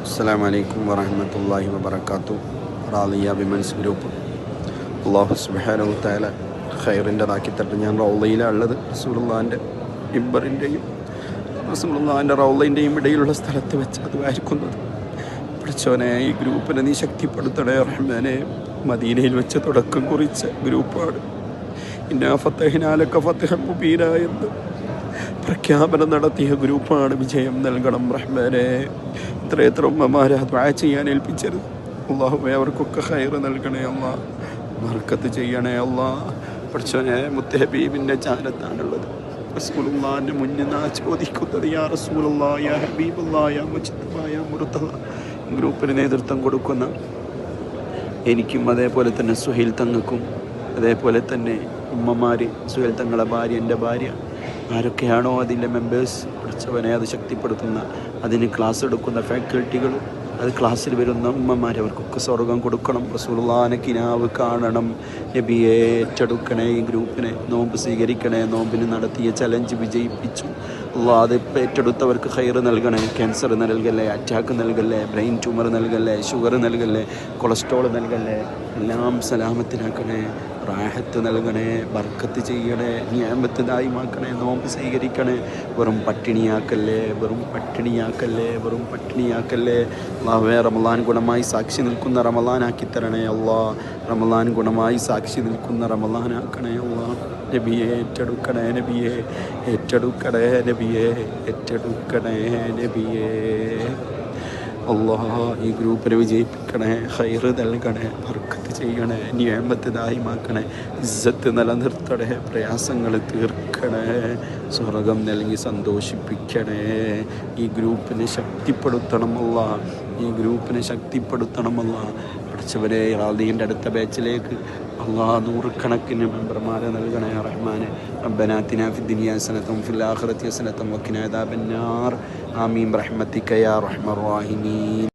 അസ്സലാമു അലൈക്കും വറഹ്മത്തുള്ളാഹി വബറകാതുഹു. റാളിയ വിമൻസ് ഗ്രൂപ്പ് അല്ലാഹു സുബ്ഹാനഹു തആല ഖൈറിൻ്റെതാക്കി തരട്ടെ. ഞാൻ റൗളയിലാണ് ഉള്ളത്. റസൂലുള്ളാഹിൻ്റെ മിമ്പറിൻ്റെയും റസൂലുള്ളാഹിൻ്റെ റൗളയിൻ്റെയും ഇടയിലുള്ള സ്ഥലത്ത് വെച്ച് അതുമായിരിക്കുന്നത്. പഠിച്ചവനെ, ഈ ഗ്രൂപ്പിനെ നീ ശക്തിപ്പെടുത്തണേ റഹ്മാനെ. മദീനയിൽ വെച്ച് തുടക്കം കുറിച്ച ഗ്രൂപ്പാണ്. ഇന്നാ ഫതഹ്നാ ലക ഫതഹൻ മുബീന എന്ന് പ്രഖ്യാപനം നടത്തിയ ഗ്രൂപ്പാണ്. വിജയം നൽകണം റഹ്മാനെ. എത്ര ഉമ്മമാരെ ദുആ ചെയ്യാൻ ഏൽപ്പിച്ചത്. അല്ലാഹുവേ, അവർക്കൊക്കെ ഖൈറ് നൽകണേ അല്ലാ, ബർക്കത്ത് ചെയ്യണേ അല്ലാ. പഠിച്ചവനെ, മുത്ത് ഹബീബിൻ്റെ ചാരത്താണുള്ളത്. റസൂലുള്ളാഹിൻ്റെ മുന്നിൽ നാ ചോദിക്കുന്നത്, യാ റസൂലുള്ളാഹ്, യാ ഹബീബുള്ളാഹ്, യാ മുജ്തബാ, യാ മുർത്തള. ഗ്രൂപ്പിന് നേതൃത്വം കൊടുക്കുന്ന എനിക്കും അതേപോലെ തന്നെ സുഹൈൽ തങ്ങൾക്കും അതേപോലെ തന്നെ ഉമ്മമാർ, സുഹൈൽ തങ്ങളെ ഭാര്യ, എൻ്റെ ഭാര്യ, ആരൊക്കെയാണോ അതിൻ്റെ മെമ്പേഴ്സ്, പഠിച്ചവനെ അത് ശക്തിപ്പെടുത്തുന്ന, അതിന് ക്ലാസ് എടുക്കുന്ന ഫാക്കൽറ്റികൾ, അത് ക്ലാസ്സിൽ വരുന്ന ഉമ്മമാർ, അവർക്കൊക്കെ സ്വർഗം കൊടുക്കണം. റസൂലുള്ളാഹിനെ കിനാവ് കാണണം. നബിയെ ഏറ്റെടുക്കണേ ഈ ഗ്രൂപ്പിനെ. നോമ്പ് സ്വീകരിക്കണേ. നോമ്പിന് നടത്തിയ ചലഞ്ച് വിജയിപ്പിച്ചു. അല്ലാഹ് അത് ഏറ്റെടുത്തവർക്ക് ഖൈറ് നൽകണേ. ക്യാൻസർ നൽകല്ലേ, അറ്റാക്ക് നൽകല്ലേ, ബ്രെയിൻ ട്യൂമർ നൽകല്ലേ, ഷുഗർ നൽകല്ലേ, കൊളസ്ട്രോൾ നൽകല്ലേ, എല്ലാം സലാമത്തിനാക്കണേ. റാഹത്ത് നൽകണേ, ബർക്കത്ത് ചെയ്യണേ, നിഅമത്ത് ദായിമാക്കണേ. നോമ്പ് സ്വീകരിക്കണേ. വെറും പട്ടിണിയാക്കല്ലേ, വെറും പട്ടിണിയാക്കല്ലേ, വെറും പട്ടിണിയാക്കല്ലേ. അല്ലാഹുവേ, റമളാൻ ഗുണമായി സാക്ഷി നിൽക്കുന്ന റമളാനാക്കി തരണേ അല്ലാ. റമളാൻ ഗുണമായി സാക്ഷി നിൽക്കുന്ന റമളാനാക്കണേ അല്ലാ. നബിയെ ഏറ്റെടുക്കണേ, നബിയെ ഏറ്റെടുക്കണേ, നബിയെ ഏറ്റെടുക്കണേ, നബിയെ. അല്ലാഹ്, ഈ ഗ്രൂപ്പിനെ വിജയിപ്പിക്കണേ, ഖൈറ് നൽകണേ, ബർക്കത്ത് ചെയ്യണേ, നിഅമത്ത് ദായിമാക്കണേ, ഇസ്സത്ത് നിലനിർത്തണേ, പ്രയാസങ്ങൾ തീർക്കണേ, സ്വർഗം നൽകി സന്തോഷിപ്പിക്കണേ. ഈ ഗ്രൂപ്പിനെ ശക്തിപ്പെടുത്തണമല്ല, ഈ ഗ്രൂപ്പിനെ ശക്തിപ്പെടുത്തണമല്ല. പഠിച്ചവരെ, റാദിൻ്റെ അടുത്ത ബാച്ചിലേക്ക് അല്ലാഹ് നൂറുകണക്കിന് മെമ്പർമാരെ നൽകണേ റഹ്മാനെ. റബ്ബനാ ആതിനാ ഫിദ്ദുനിയാ ഹസനത്തും വഫിൽ ആഖിറതി ഹസനത്തും വഖിനാ അദാബന്നാർ. ആമീൻ ബിറഹ്മതിക യാ അർഹമർ റഹീമീൻ.